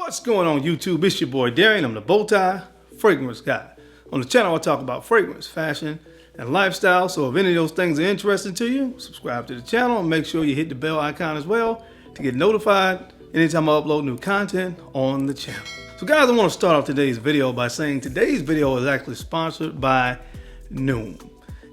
What's going on YouTube? It's your boy Darian. I'm the Bowtie Fragrance Guy. On the channel I talk about fragrance, fashion, and lifestyle. So if any of those things are interesting to you, subscribe to the channel and make sure you hit the bell icon as well to get notified anytime I upload new content on the channel. So guys, I want to start off today's video by saying today's video is actually sponsored by Noom.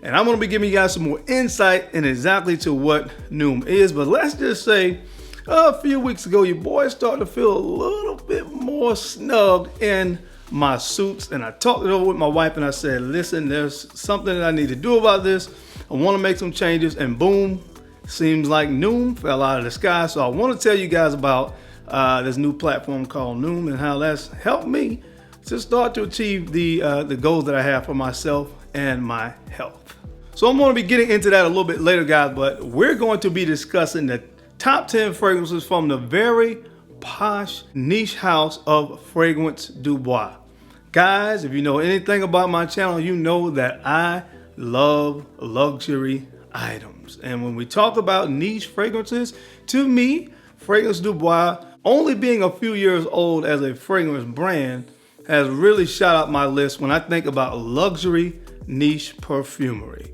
And I'm going to be giving you guys some more insight in exactly to what Noom is. But let's just say a few weeks ago, your boy started to feel a little bit more snugged in my suits. And I talked it over with my wife and I said, listen, there's something that I need to do about this. I want to make some changes. And boom, seems like Noom fell out of the sky. So I want to tell you guys about this new platform called Noom and how that's helped me to start to achieve the goals that I have for myself and my health. So I'm going to be getting into that a little bit later, guys, but we're going to be discussing the top 10 fragrances from the very posh niche house of Fragrance Du Bois. Guys, if you know anything about my channel, you know that I love luxury items. And when we talk about niche fragrances, to me, Fragrance Du Bois, only being a few years old as a fragrance brand, has really shot up my list when I think about luxury niche perfumery.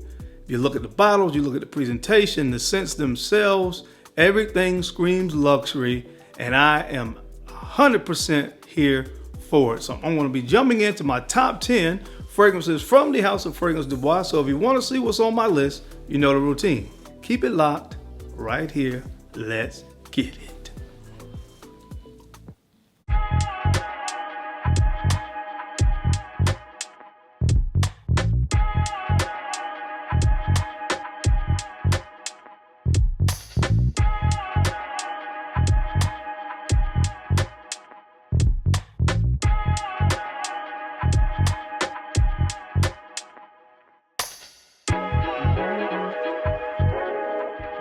You look at the bottles, you look at the presentation, the scents themselves, everything screams luxury, and I am 100% here for it. So I'm going to be jumping into my top 10 fragrances from the house of Fragrance Du Bois. So if you want to see what's on my list, you know the routine. Keep it locked right here. Let's get it.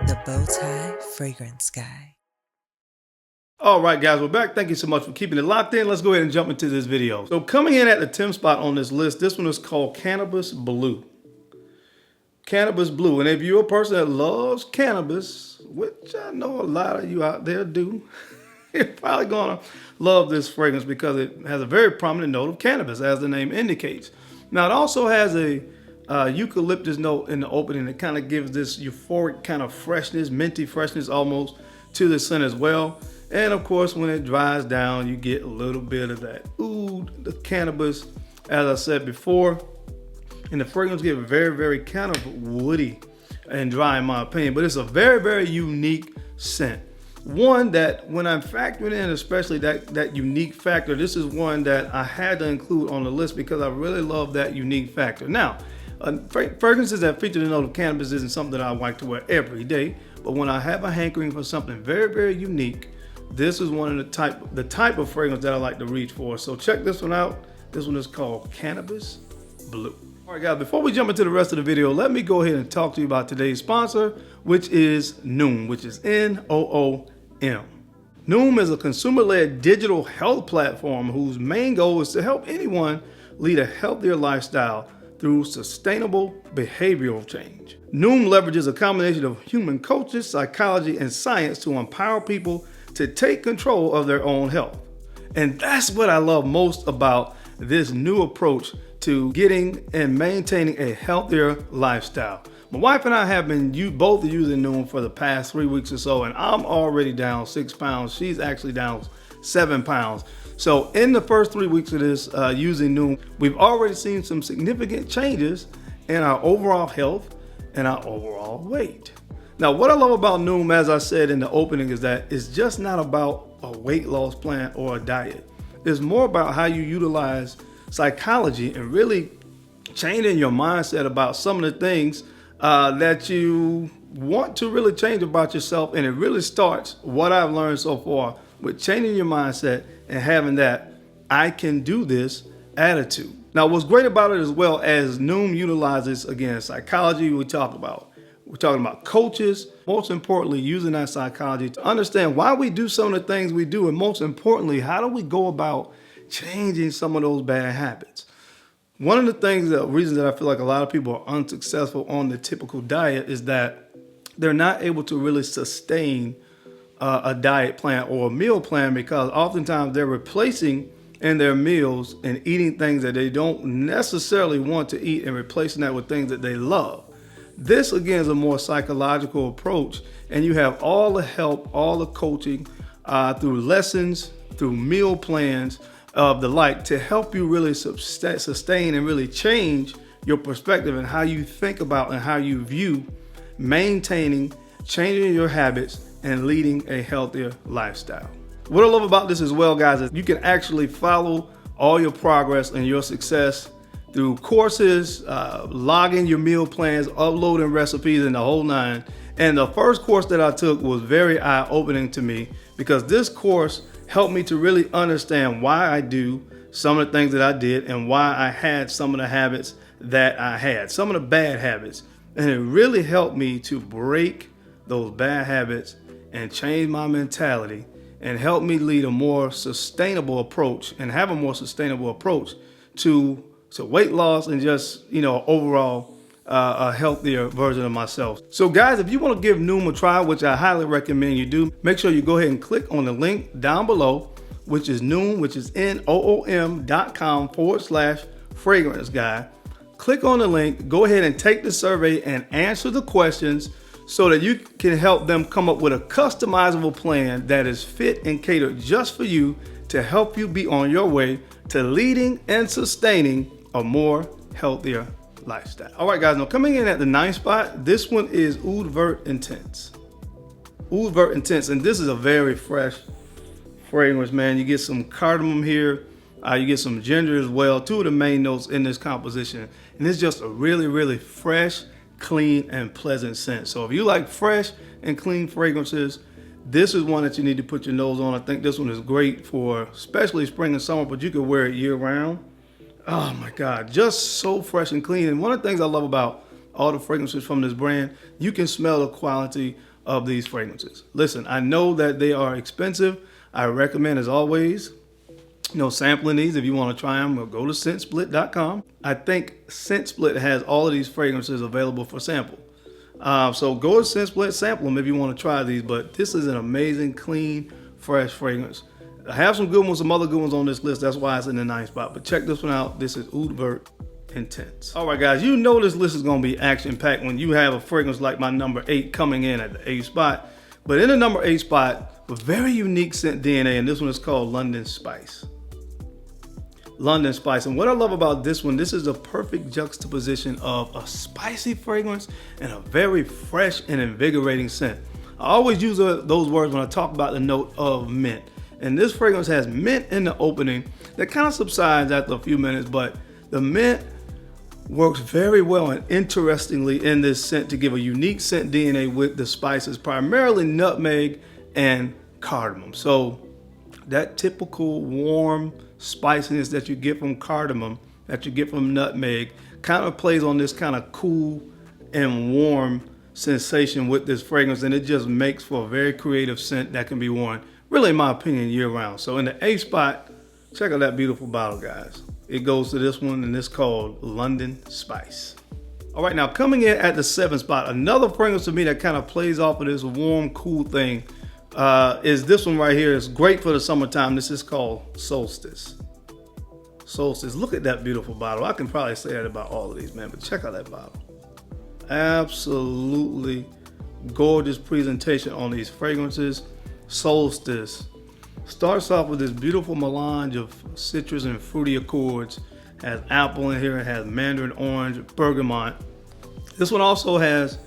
The Bowtie Fragrance Guy. All right, guys, we're back. Thank you so much for keeping it locked in. Let's go ahead and jump into this video. So coming in at the 10th spot on this list, this one is called Cannabis Blue. Cannabis Blue. And if you're a person that loves cannabis, which I know a lot of you out there do, you're probably going to love this fragrance because it has a very prominent note of cannabis, as the name indicates. Now, it also has a eucalyptus note in the opening that kind of gives this euphoric kind of freshness, minty freshness almost to the scent as well. And of course, when it dries down, you get a little bit of that oud, the cannabis, as I said before. And the fragrance gets very, very kind of woody and dry in my opinion, but it's a very, very unique scent. One that when I'm factoring in, especially that unique factor, this is one that I had to include on the list because I really love that unique factor. Now, fragrances that feature the note of cannabis isn't something that I like to wear every day, but when I have a hankering for something very, very unique, this is one of the type of fragrance that I like to reach for. So check this one out. This one is called Cannabis Blue. All right, guys, before we jump into the rest of the video, let me go ahead and talk to you about today's sponsor, which is Noom, which is N-O-O-M. Noom is a consumer-led digital health platform whose main goal is to help anyone lead a healthier lifestyle through sustainable behavioral change. Noom leverages a combination of human coaches, psychology, and science to empower people to take control of their own health. And that's what I love most about this new approach to getting and maintaining a healthier lifestyle. My wife and I have been both using Noom for the past 3 weeks or so, and I'm already down 6 pounds. She's actually down 7 pounds. So in the first 3 weeks of this using Noom, we've already seen some significant changes in our overall health and our overall weight. Now, what I love about Noom, as I said in the opening, is that it's just not about a weight loss plan or a diet. It's more about how you utilize psychology and really changing your mindset about some of the things that you want to really change about yourself. And it really starts, what I've learned so far, with changing your mindset and having that I can do this attitude. Now, what's great about it as well as Noom utilizes, again, psychology we're talking about coaches, most importantly, using that psychology to understand why we do some of the things we do. And most importantly, how do we go about changing some of those bad habits? One of the reasons that I feel like a lot of people are unsuccessful on the typical diet is that they're not able to really sustain a diet plan or a meal plan, because oftentimes they're replacing in their meals and eating things that they don't necessarily want to eat and replacing that with things that they love. This again is a more psychological approach, and you have all the help, all the coaching through lessons, through meal plans of the like, to help you really sustain and really change your perspective and how you think about and how you view maintaining, changing your habits, and leading a healthier lifestyle. What I love about this as well, guys, is you can actually follow all your progress and your success through courses, logging your meal plans, uploading recipes, and the whole nine. And the first course that I took was very eye-opening to me, because this course helped me to really understand why I do some of the things that I did and why I had some of the habits that I had, some of the bad habits. And it really helped me to break those bad habits and change my mentality and help me lead a more sustainable approach and have a more sustainable approach to weight loss and just, overall a healthier version of myself. So guys, if you want to give Noom a try, which I highly recommend you do, make sure you go ahead and click on the link down below, which is Noom, which is noom.com/fragrance guy. Click on the link, go ahead and take the survey and answer the questions so that you can help them come up with a customizable plan that is fit and catered just for you to help you be on your way to leading and sustaining a more healthier lifestyle. All right, guys, now coming in at the 9th spot, this one is Ulvert Intense. Ulvert Intense, and this is a very fresh fragrance, man. You get some cardamom here, you get some ginger as well, two of the main notes in this composition, and it's just a really, really fresh, clean, and pleasant scent. So if you like fresh and clean fragrances, this is one that you need to put your nose on. I think this one is great for especially spring and summer, but you can wear it year round. Oh my God, just so fresh and clean. And one of the things I love about all the fragrances from this brand, you can smell the quality of these fragrances. Listen, I know that they are expensive. I recommend, as always, sampling these. If you want to try them, go to scentsplit.com. I think ScentSplit has all of these fragrances available for sample. So go to ScentSplit, sample them if you want to try these. But this is an amazing, clean, fresh fragrance. I have some good ones, some other good ones on this list. That's why it's in the 9th spot. But check this one out. This is Ulvert Intense. All right, guys, you know this list is going to be action-packed when you have a fragrance like my number 8 coming in at the 8th spot. But in the number 8 spot, a very unique scent DNA, and this one is called London Spice. London Spice. And what I love about this one, this is a perfect juxtaposition of a spicy fragrance and a very fresh and invigorating scent. I always use those words when I talk about the note of mint. And this fragrance has mint in the opening that kind of subsides after a few minutes, but the mint works very well and interestingly in this scent to give a unique scent DNA with the spices, primarily nutmeg and cardamom. So that typical warm spiciness that you get from cardamom, that you get from nutmeg, kind of plays on this kind of cool and warm sensation with this fragrance, and it just makes for a very creative scent that can be worn, really in my opinion, year round. So in the 8th spot, check out that beautiful bottle, guys. It goes to this one, and it's called London Spice. All right, now coming in at the 7th spot, another fragrance to me that kind of plays off of this warm, cool thing is this one right here. It's great for the summertime. This is called Solstice. Solstice. Look at that beautiful bottle. I can probably say that about all of these, man, but check out that bottle. Absolutely gorgeous presentation on these fragrances. Solstice starts off with this beautiful melange of citrus and fruity accords. Has apple in here. It has mandarin orange, bergamot. This one also has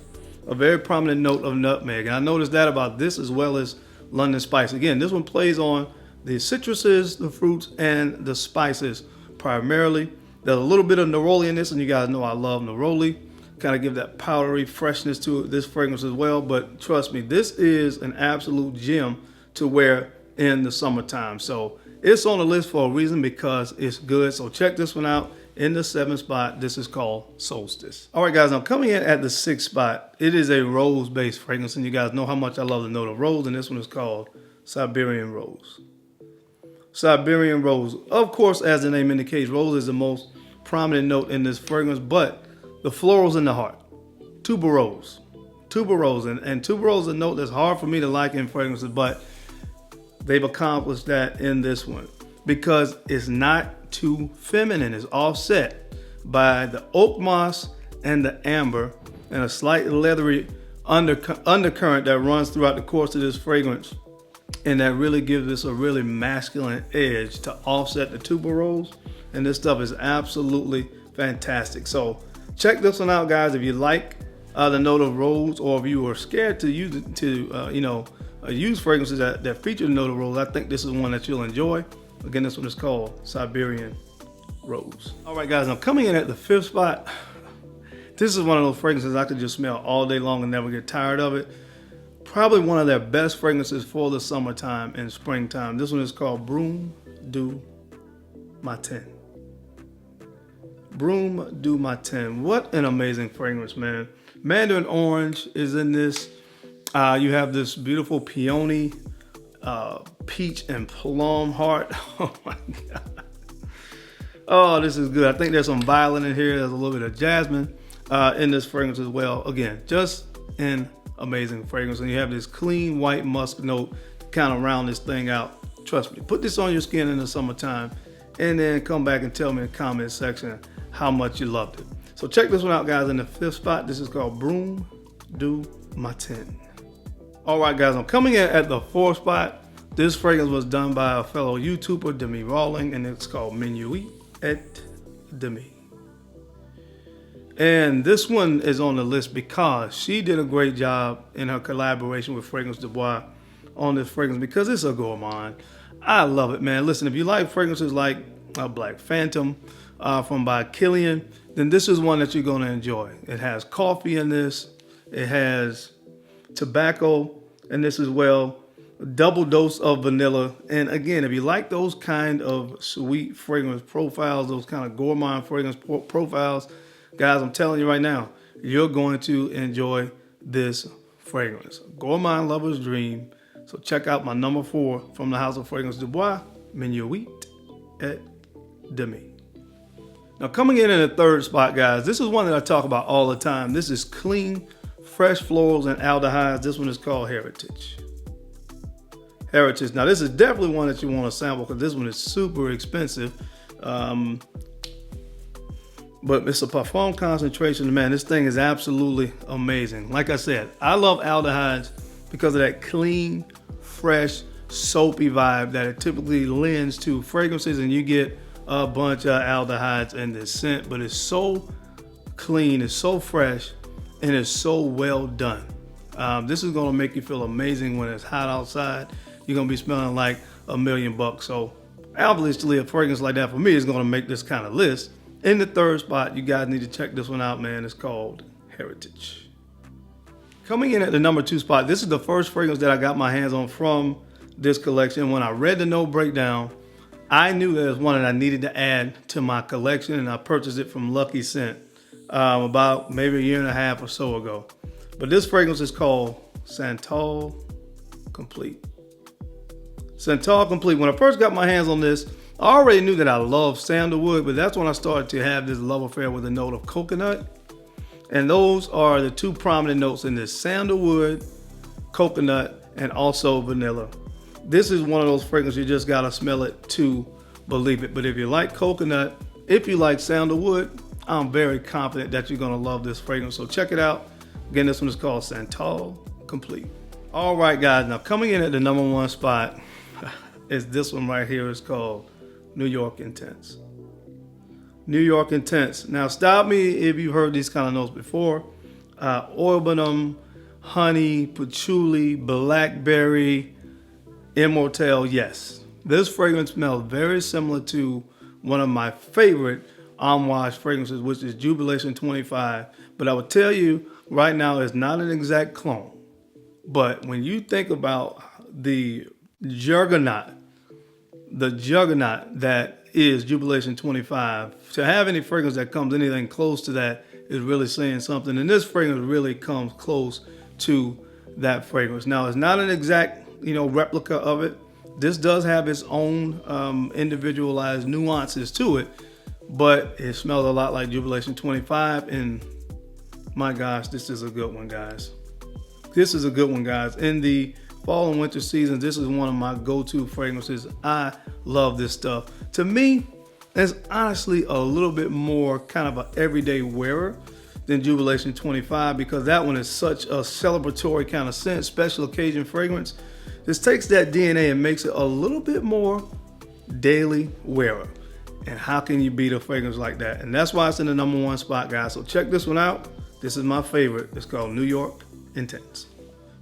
a very prominent note of nutmeg. And I noticed that about this as well as London Spice. Again, this one plays on the citruses, the fruits, and the spices primarily. There's a little bit of neroli in this, and you guys know I love neroli. Kind of give that powdery freshness to this fragrance as well. But trust me, this is an absolute gem to wear in the summertime. So it's on the list for a reason, because it's good. So check this one out. In the 7th spot, this is called Solstice. All right, guys, I'm coming in at the 6th spot. It is a rose-based fragrance, and you guys know how much I love the note of rose, and this one is called Siberian Rose. Siberian Rose. Of course, as the name indicates, rose is the most prominent note in this fragrance, but the florals in the heart. Tuberose. tuberose. And tuberose is a note that's hard for me to like in fragrances, but they've accomplished that in this one because it's not too feminine. It's offset by the oak moss and the amber and a slightly leathery undercurrent that runs throughout the course of this fragrance. And that really gives this a really masculine edge to offset the tuberose. And this stuff is absolutely fantastic. So check this one out, guys. If you like the note of rose, or if you are scared to use it to, use fragrances that feature the note of rose, I think this is one that you'll enjoy. Again, this one is called Siberian Rose. All right, guys, now coming in at the 5th spot, this is one of those fragrances I could just smell all day long and never get tired of it. Probably one of their best fragrances for the summertime and springtime. This one is called Broom Du Matin. Broom Du Matin. What an amazing fragrance, man. Mandarin orange is in this. You have this beautiful peony, peach and plum heart. Oh my God. Oh, this is good. I think there's some violet in here. There's a little bit of jasmine in this fragrance as well. Again, just an amazing fragrance. And you have this clean white musk note to kind of round this thing out. Trust me, put this on your skin in the summertime and then come back and tell me in the comment section how much you loved it. So check this one out, guys. In the 5th spot, this is called Broom Du Matin. All right, guys, I'm coming in at the 4th spot. This fragrance was done by a fellow YouTuber, Demi Rawling, and it's called Menuet Demi. And this one is on the list because she did a great job in her collaboration with Fragrance Du Bois on this fragrance because it's a gourmand. I love it, man. Listen, if you like fragrances like Black Phantom by Kilian, then this is one that you're going to enjoy. It has coffee in this. It has tobacco in this as well. A double dose of vanilla. And again, if you like those kind of sweet fragrance profiles, those kind of gourmand fragrance profiles, guys, I'm telling you right now, you're going to enjoy this fragrance. Gourmand lover's dream. So check out my number 4 from the house of Fragrance Du Bois, Menuet Demi. Now coming in the 3rd spot, guys, this is one that I talk about all the time. This is clean, fresh florals and aldehydes. This one is called Heritage. Now this is definitely one that you want to sample because this one is super expensive. But it's a parfum concentration. Man, this thing is absolutely amazing. Like I said, I love aldehydes because of that clean, fresh, soapy vibe that it typically lends to fragrances, and you get a bunch of aldehydes in this scent, but it's so clean, it's so fresh, and it's so well done. This is gonna make you feel amazing when it's hot outside. You're gonna be smelling like $1,000,000. So obviously a fragrance like that for me is gonna make this kind of list. In the 3rd spot, you guys need to check this one out, man. It's called Heritage. Coming in at the number 2 spot, this is the first fragrance that I got my hands on from this collection. When I read the note breakdown, I knew there was one that I needed to add to my collection, and I purchased it from Lucky Scent about maybe a year and a half or so ago. But this fragrance is called Centaur Complete. Centaur Complete. When I first got my hands on this, I already knew that I love sandalwood, but that's when I started to have this love affair with a note of coconut. And those are the 2 prominent notes in this: sandalwood, coconut, and also vanilla. This is one of those fragrances you just gotta smell it to believe it. But if you like coconut, if you like sandalwood, I'm very confident that you're gonna love this fragrance. So check it out. Again, this one is called Centaur Complete. All right, guys, now coming in at the number 1 spot is this one right here. It's called New York Intense. New York Intense. Now stop me if you've heard these kind of notes before. Oilbunum, honey, patchouli, blackberry, immortelle. Yes, this fragrance smells very similar to one of my favorite Amouage fragrances, which is Jubilation 25. But I will tell you right now, it's not an exact clone. But when you think about the juggernaut that is Jubilation 25, to have any fragrance that comes anything close to that is really saying something. And this fragrance really comes close to that fragrance. Now, it's not an exact, replica of it. This does have its own individualized nuances to it, but it smells a lot like Jubilation 25. And my gosh, this is a good one, guys. This is a good one, guys. In the fall and winter seasons, this is one of my go-to fragrances. I love this stuff. To me, it's honestly a little bit more kind of an everyday wearer than Jubilation 25, because that one is such a celebratory kind of scent, special occasion fragrance. This takes that DNA and makes it a little bit more daily wearer. And how can you beat a fragrance like that? And that's why it's in the #1 spot, guys. So check this one out. This is my favorite. It's called New York Intense.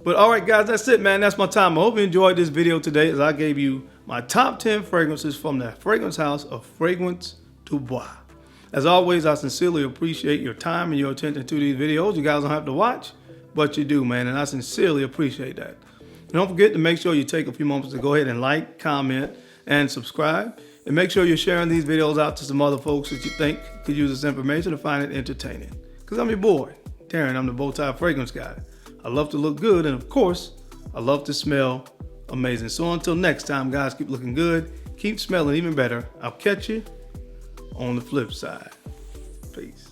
But all right, guys, that's it, man. That's my time. I hope you enjoyed this video today, as I gave you my top 10 fragrances from the fragrance house of Fragrance Du Bois. As always, I sincerely appreciate your time and your attention to these videos. You guys don't have to watch, but you do, man, and I sincerely appreciate that. And don't forget to make sure you take a few moments to go ahead and like, comment, and subscribe. And make sure you're sharing these videos out to some other folks that you think could use this information to find it entertaining. Because I'm your boy, Darren. I'm the Bowtie Fragrance Guy. I love to look good, and of course, I love to smell amazing. So until next time, guys, keep looking good, keep smelling even better. I'll catch you on the flip side. Peace.